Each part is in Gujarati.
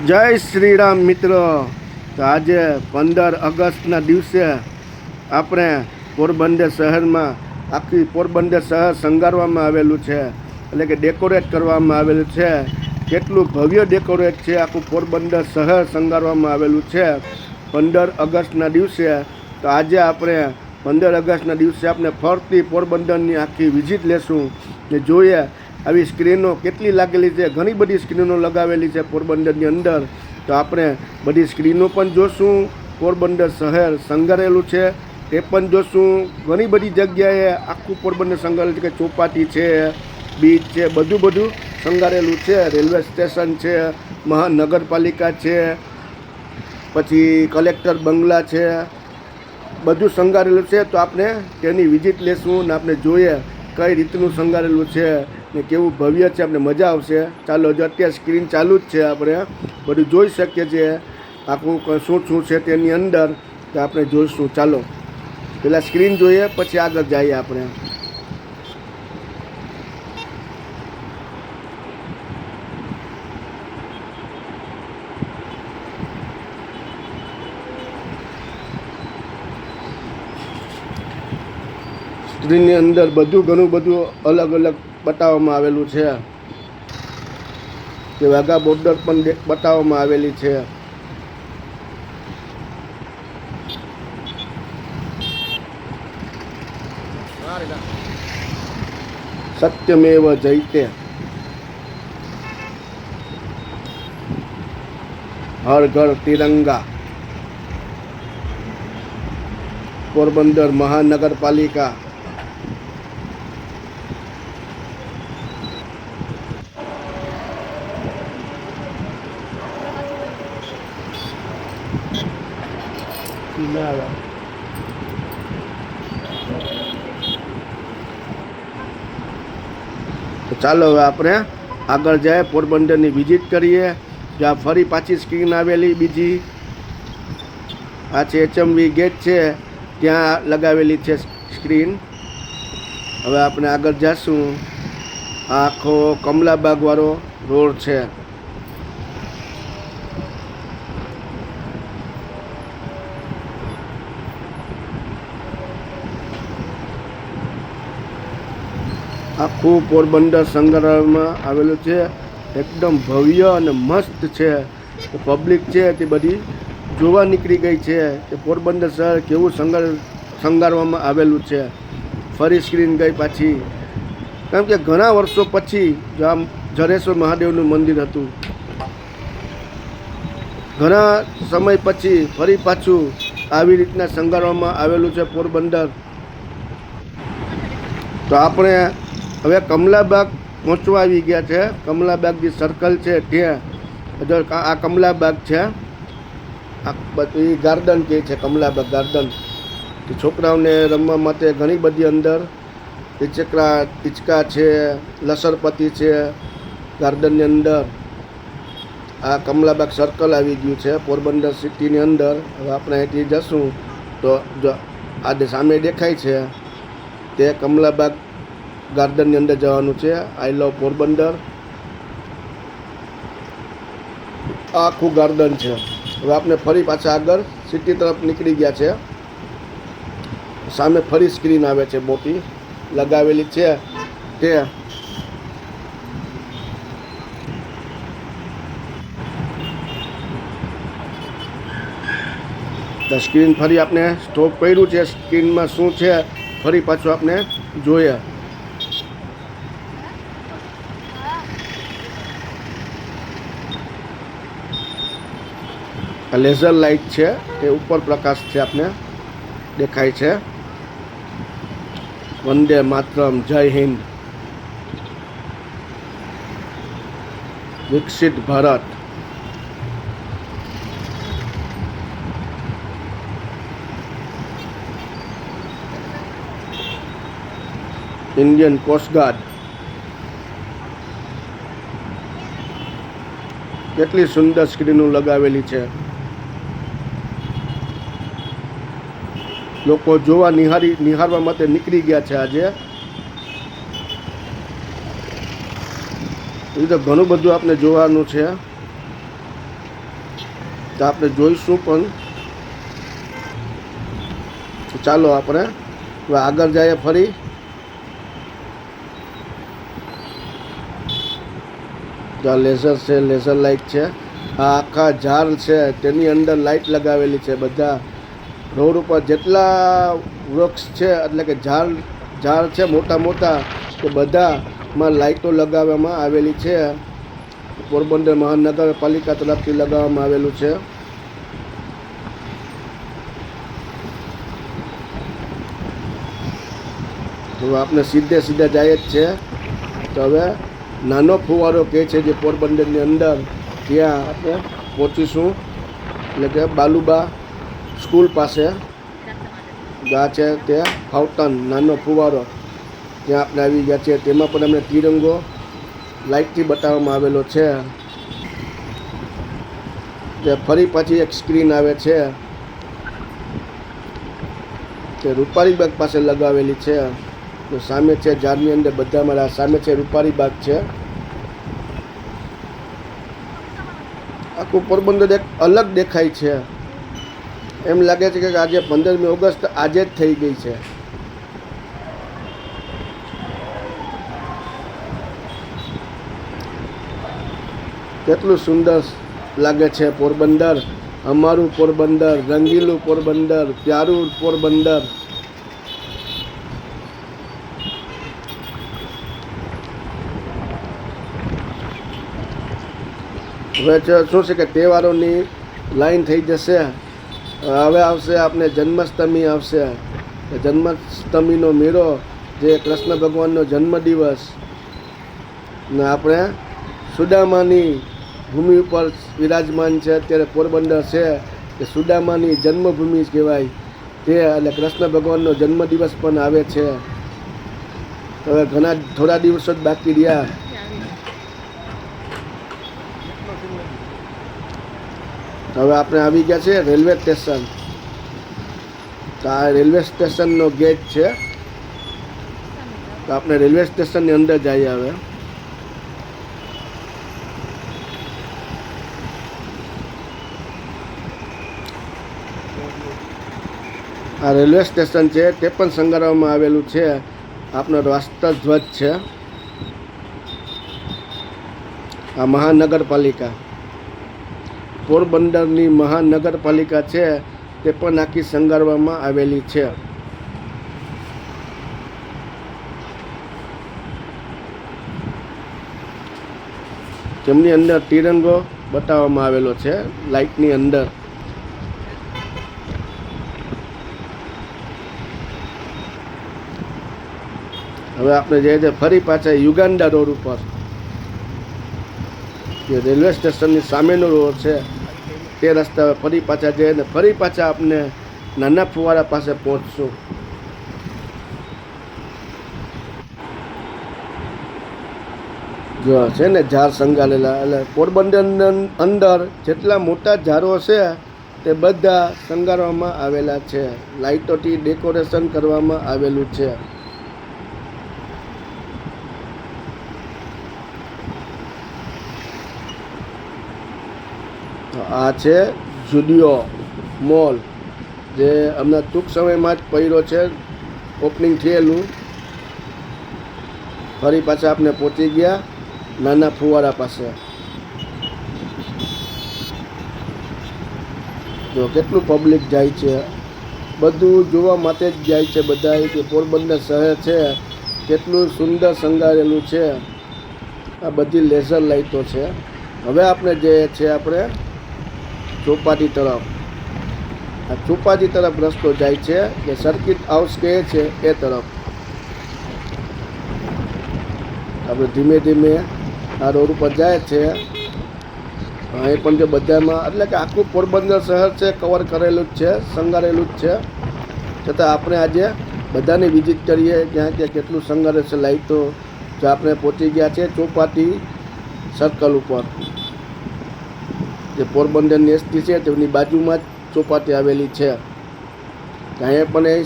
જય શ્રી રામ મિત્રો. તો આજે 15 ઓગસ્ટના દિવસે આપણે પોરબંદર શહેરમાં આખી પોરબંદર શહેર શણગારવામાં આવેલું છે, એટલે કે ડેકોરેટ કરવામાં આવેલું છે. કેટલું ભવ્ય ડેકોરેટ છે, આખું પોરબંદર શહેર શણગારવામાં આવેલું છે 15 ઓગસ્ટના દિવસે. તો આજે આપણે 15 ઓગસ્ટના દિવસે આપણે ફરતી પોરબંદરની આખી વિઝિટ લેશું ને જોઈએ આવી સ્ક્રીનો કેટલી લાગેલી છે. ઘણી બધી સ્ક્રીનો લગાવેલી છે પોરબંદરની અંદર. તો આપણે બધી સ્ક્રીનો પણ જોશું. પોરબંદર શહેર શણગારેલું છે એ પણ જોશું. ઘણી બધી જગ્યાએ આખું પોરબંદર શણગારેલું છે, કે ચોપાટી છે, બીચ છે, બધું શણગારેલું છે. રેલવે સ્ટેશન છે, મહાનગરપાલિકા છે, પછી કલેક્ટર બંગલા છે, બધું શણગારેલું છે. તો આપણે તેની વિઝિટ લેશું ને આપણે જોઈએ કઈ રીતનું શણગારેલું છે ને કેવું ભવ્ય છે. આપણે મજા આવશે. ચાલો, જો અત્યારે સ્ક્રીન ચાલુ જ છે, આપણે બધું જોઈ શકીએ છીએ આખું શું છે તેની અંદર. તો આપણે જોઈશું. ચાલો પહેલાં સ્ક્રીન જોઈએ, પછી આગળ જઈએ આપણે. સ્ક્રીનની અંદર ઘણું બધું અલગ અલગ બતાવવામાં આવેલું છે, કે વાઘા બોર્ડર પણ બતાવવામાં આવેલી છે. સત્યમેવ જયતે, હર ઘર તિરંગા, પોરબંદર મહાનગરપાલિકા, ચાલો હવે આપણે આગળ જાય, પોરબંદરની વિઝિટ કરીએ. જ્યાં ફરી પાછી સ્ક્રીન આવેલી બીજી આ છે HMV ગેટ છે, ત્યાં લગાવેલી છે સ્ક્રીન. હવે આપણે આગળ જઈશું. આખો કમલાબાગ વાળો રોડ છે. આખું પોરબંદર શણગારવામાં આવેલું છે. એકદમ ભવ્ય અને મસ્ત છે. પબ્લિક છે તે બધી જોવા નીકળી ગઈ છે કે પોરબંદર શહેર કેવું શણગારવામાં આવેલું છે. ફરી સ્ક્રીન ગઈ પાછી, કારણ કે ઘણા વર્ષો પછી આમ જરેશ્વર મહાદેવનું મંદિર હતું, ઘણા સમય પછી ફરી પાછું આવી રીતના શણગારવામાં આવેલું છે પોરબંદર. તો આપણે હવે કમલાબાગ પહોંચવા આવી ગયા છે. કમલાબાગ જે સર્કલ છે ત્યાં આ કમલાબાગ છે. આ બધી ગાર્ડન કહે છે, કમલાબાગ ગાર્ડન. છોકરાઓને રમવા માટે ઘણી બધી અંદર હિચકા છે, લસરપતિ છે ગાર્ડનની અંદર. આ કમલાબાગ સર્કલ આવી ગયું છે પોરબંદર સિટીની અંદર. હવે આપણે અહીંથી જશું તો જો આ સામે દેખાય છે તે કમલાબાગ ગાર્ડનની અંદર જવાનું છે. આઈ લવ પોરબંદર આખું ગાર્ડન છે. હવે આપણે ફરી પાછા આગળ સિટી તરફ નીકળી ગયા છે. સામે ફરી સ્ક્રીન આવે છે, મોટી લગાવેલી છે તે સ્ક્રીન ફરી આપણે સ્ટોપ કર્યું છે. સ્ક્રીનમાં શું છે ફરી પાછું આપણે જોઈએ. લેઝર લાઇટ છે, તે ઉપર પ્રકાશ છે આપને દેખાય છે. વંદે માતરમ, જય હિન્દ, વિકસિત ભારત. Indian coast guard. કેટલી સુંદર સ્ક્રીનો લગાવેલી છે. લોકો જોવા નિહાળવા માટે નીકળી ગયા છે આજે. એ તો ઘણું બધું આપણે જોવાનું છે. તો આપણે જોઈશું પણ. ચાલો આપણે હવે આગળ જઈએ ફરી. આ લેઝર છે, લેઝર લાઇટ છે. આ આખા ઝાડ છે તેની અંદર લાઇટ લગાવેલી છે. બધા રોડ ઉપર જેટલા વૃક્ષ છે એટલે કે ઝાડ છે મોટા મોટા, તે બધામાં લાઇટો લગાવવામાં આવેલી છે. પોરબંદર મહાનગરપાલિકા તરફથી લગાવવામાં આવેલું છે. તો આપણે સીધે સીધા જાય જ છે. તો હવે નાનો ફુવારો કહે છે જે પોરબંદરની અંદર, ત્યાં આપણે પહોંચીશું. એટલે કે બાલુબા સ્કૂલ પાસે ગા છે તે ફાઉન્ટન, નાનો ફુવારો, ત્યાં આપણે આવી ગયા છે. તેમાં પણ અમને તિરંગો લાઇટથી બતાવવામાં આવેલો છે. તે ફરી પાછી એક સ્ક્રીન આવે છે તે રૂપારી બાગ પાસે લગાવેલી છે. તો સામે છે ઝાડની અંદર બધા મારા સામે છે રૂપારી બાગ છે. આખું પોરબંદર એક અલગ દેખાય છે. એમ લાગે છે કે આજે 15મી ઓગસ્ટ આજે જ થઈ ગઈ છે. કેટલું સુંદર લાગે છે પોરબંદર, અમારું પોરબંદર, રંગીલું પોરબંદર, પ્યારું પોરબંદર. હવે શું છે કે તહેવારોની લાઈન થઈ જશે. હવે આવશે આપણે જન્માષ્ટમી આવશે. જન્માષ્ટમીનો મેળો, જે કૃષ્ણ ભગવાનનો જન્મદિવસ, ને આપણે સુદામાની ભૂમિ ઉપર વિરાજમાન છે. અત્યારે પોરબંદર છે કે સુદામાની જન્મભૂમિ કહેવાય તે, એટલે કૃષ્ણ ભગવાનનો જન્મદિવસ પણ આવે છે. હવે થોડા દિવસો જ બાકી રહ્યા. હવે આપણે આવી ગયા છે રેલવે સ્ટેશન. તો આ રેલવે સ્ટેશનનો ગેટ છે. તો આપણે રેલવે સ્ટેશનની અંદર જઈએ. હવે આ રેલવે સ્ટેશન છે તે પણ શણગારવામાં આવેલું છે. આપનો રાષ્ટ્રધ્વજ છે. આ મહાનગરપાલિકા, પોરબંદરની મહાનગરપાલિકા છે તે પણ આખી શણગારવામાં આવેલી છે. જેમની અંદર તિરંગો બતાવવામાં આવેલો છે લાઇટની અંદર. હવે આપણે જઈએ છીએ ફરી પાછા યુગાન્ડા રોડ ઉપર, જે રેલવે સ્ટેશનની સામેનો રોડ છે તે રસ્તા ફરી પાછા જઈએ ને ફરી પાછા આપણે નાના ફુવારા પાસે પહોંચશું. જો છે ને ઝાડ શણગારેલા, એટલે પોરબંદરની અંદર જેટલા મોટા ઝાડો છે તે બધા શણગારવામાં આવેલા છે. લાઇટોથી ડેકોરેશન કરવામાં આવેલું છે. આ છે જુડિયો મોલ, જે હમણાં ટૂંક સમયમાં જ પડ્યો છે, ઓપનિંગ થયેલું. ફરી પાછા આપણે પહોંચી ગયા નાના ફુવારા પાસે. જો કેટલું પબ્લિક જાય છે, બધું જોવા માટે જ જાય છે બધા, કે પોરબંદર શહેર છે કેટલું સુંદર શણગારેલું છે. આ બધી લેઝર લાઇટો છે. હવે આપણે જે છે આપણે ચોપાટી તરફ, આ ચોપાટી તરફ રસ્તો જાય છે, કે સર્કિટ હાઉસ કહે છે એ તરફ. આપણે ધીમે ધીમે આ રોડ ઉપર જાય છે. અહીં પણ જો બધામાં, એટલે કે આખું પોરબંદર શહેર છે કવર કરેલું જ છે, શણગારેલું જ છે. છતાં આપણે આજે બધાની વિઝિટ કરીએ ક્યાં ક્યાં કેટલું શણગારે છે લાઇટો. જો આપણે પહોંચી ગયા છે ચોપાટી સર્કલ ઉપર, જે પોરબંદરની એસટી છે તેની બાજુમાં જ ચોપાટી આવેલી છે. ત્યાં પણ એ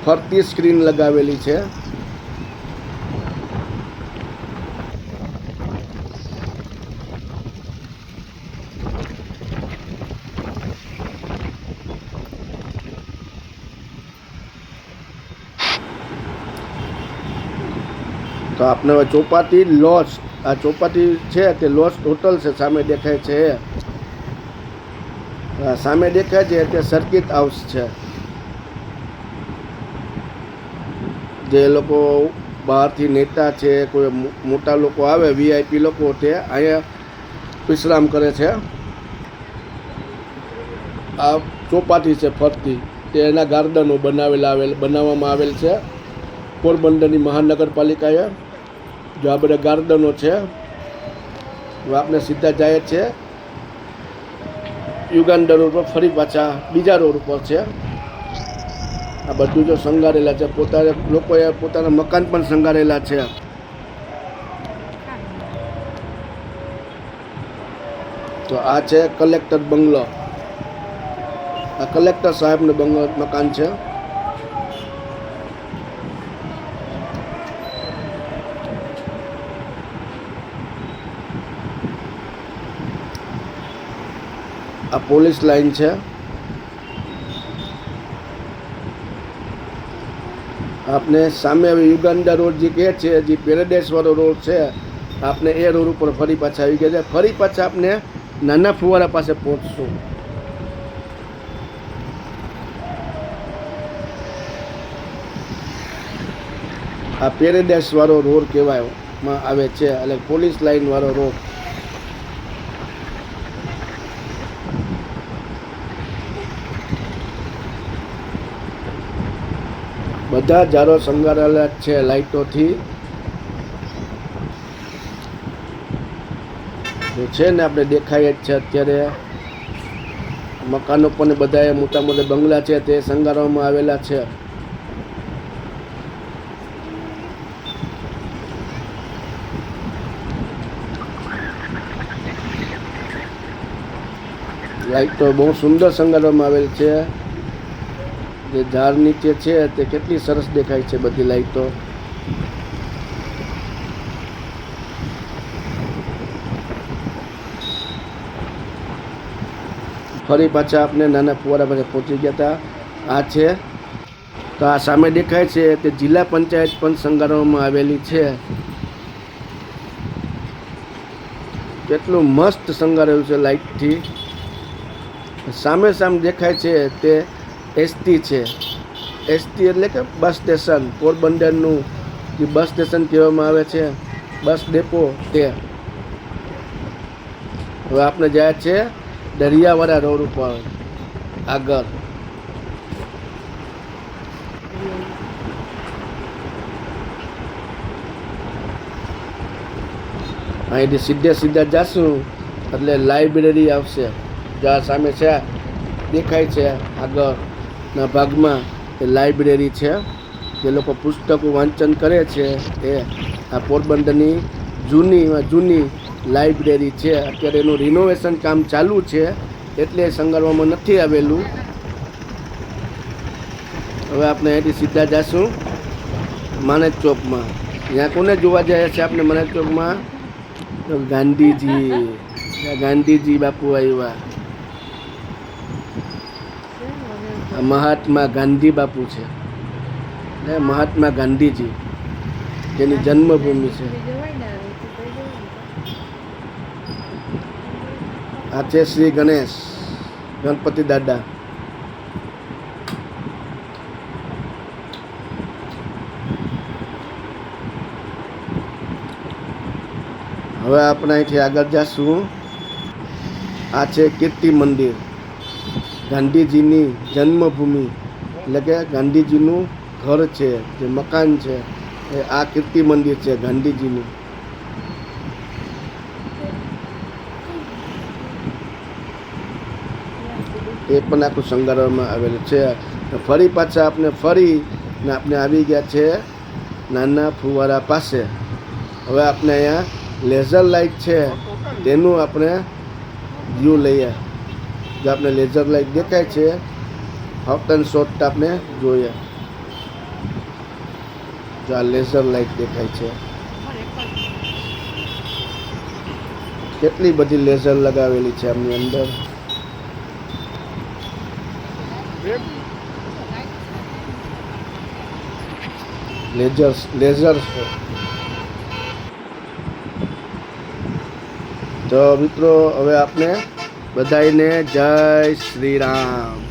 ફરતી સ્ક્રીન લગાવેલી છે. તો આપણે હવે ચોપાટી લોજ, આ ચોપાટી છે તે લોજ હોટલ છે, સામે દેખાય છે. સામે દેખાય છે તે સર્કિટ હાઉસ છે. જે લોકો બહારથી નેતા છે, કોઈ મોટા લોકો આવે, વીઆઈપી લોકો, તે અહીંયા વિશ્રામ કરે છે. આ ચોપાટી છે ફરતી, તે એના ગાર્ડનો બનાવવામાં આવેલ છે પોરબંદરની મહાનગરપાલિકાએ. જો આ બધા ગાર્ડનો છે. આપણે સીધા જાય છે યુગાન્ડા રોડ પર, ફરી પાછા બીજા રોડ ઉપર છે. આ બધું જો શણગારેલા છે, લોકોએ પોતાના મકાન પણ શણગારેલા છે. તો આ છે કલેક્ટર બંગલો. આ કલેક્ટર સાહેબનું મકાન છે. આ પોલીસ લાઈન છે. આપને સામે હવે યુગાન્ડા રોડ જે કહે છે, જે પેરેડાઇસ વાળો રોડ છે, આપણે એ રોડ ઉપર ફરી પાછા આવી ગયા છે. ફરી પાછા આપણે નાના ફુવારા પાસે પહોંચશું. આ પેરેડાઇસ વાળો રોડ કહેવામાં આવે છે, એટલે પોલીસ લાઈન વાળો રોડ. બધા ઝાડો શણગારેલા છે લાઇટોથી. છે ને આપણે દેખાય જ છે અત્યારે. મકાનો પણ બધા મોટા મોટા બંગલા છે તે શણગારવામાં આવેલા છે. લાઇટો બહુ સુંદર શણગારવામાં આવેલ છે. જે ઝાડ નીચે છે તે કેટલી સરસ દેખાય છે બધી લાઇટો. ફરી પાછા આપણે નાના ફુવારા પાસે પહોંચી ગયા હતા. આ છે તો આ સામે દેખાય છે તે જિલ્લા પંચાયત પણ શણગારવામાં આવેલી છે. કેટલું મસ્ત શણગારેલું છે લાઇટથી. સામે દેખાય છે તે એસટી છે. એસટી એટલે કે બસ સ્ટેશન, પોરબંદરનું જે બસ સ્ટેશન કહેવામાં આવે છે, બસ ડેપો તે. હવે આપણે જાય છે દરિયાવાળા રોડ ઉપર આગળ. અહીંથી સીધા જાશું એટલે લાઇબ્રેરી આવશે. જ્યાં સામે છે દેખાય છે આગળના ભાગમાં એ લાઇબ્રેરી છે. જે લોકો પુસ્તકો વાંચન કરે છે એ આ પોરબંદરની જૂની લાઇબ્રેરી છે. અત્યારે એનું રિનોવેશન કામ ચાલુ છે એટલે શણગારવામાં નથી આવેલું. હવે આપણે અહીંથી સીધા જઈશું માણેક ચોકમાં. ત્યાં કોને જોવા જાય છે આપણે માણેક ચોકમાં? ગાંધીજી બાપુ આવ્યા. મહાત્મા ગાંધી બાપુ છે, મહાત્મા ગાંધીજી જેની જન્મભૂમિ છે. આ છે શ્રી ગણપતિ દાદા. હવે આપણે અહીંથી આગળ જઈશું. આ છે કીર્તિ મંદિર, ગાંધીજીની જન્મભૂમિ, એટલે કે ગાંધીજીનું ઘર છે, જે મકાન છે એ આ કીર્તિ મંદિર છે ગાંધીજીનું. એ પણ આખું શણગારવામાં આવેલું છે. ફરી પાછા આપણે આવી ગયા છે નાના ફુવારા પાસે. હવે આપણે અહીંયા લેઝર લાઇટ છે તેનું આપણે વ્યૂ લઈએ. જો આપણે લેઝર લાઇટ દેખાય છે, હોટ એન્ડ શોર્ટ આપણે જોઈએ. જો આ લેઝર લાઇટ દેખાય છે, કેટલી બધી લેઝર લગાવેલી છે આમની અંદર. લેઝર છે. તો મિત્રો હવે આપણે બધાને જય શ્રી રામ.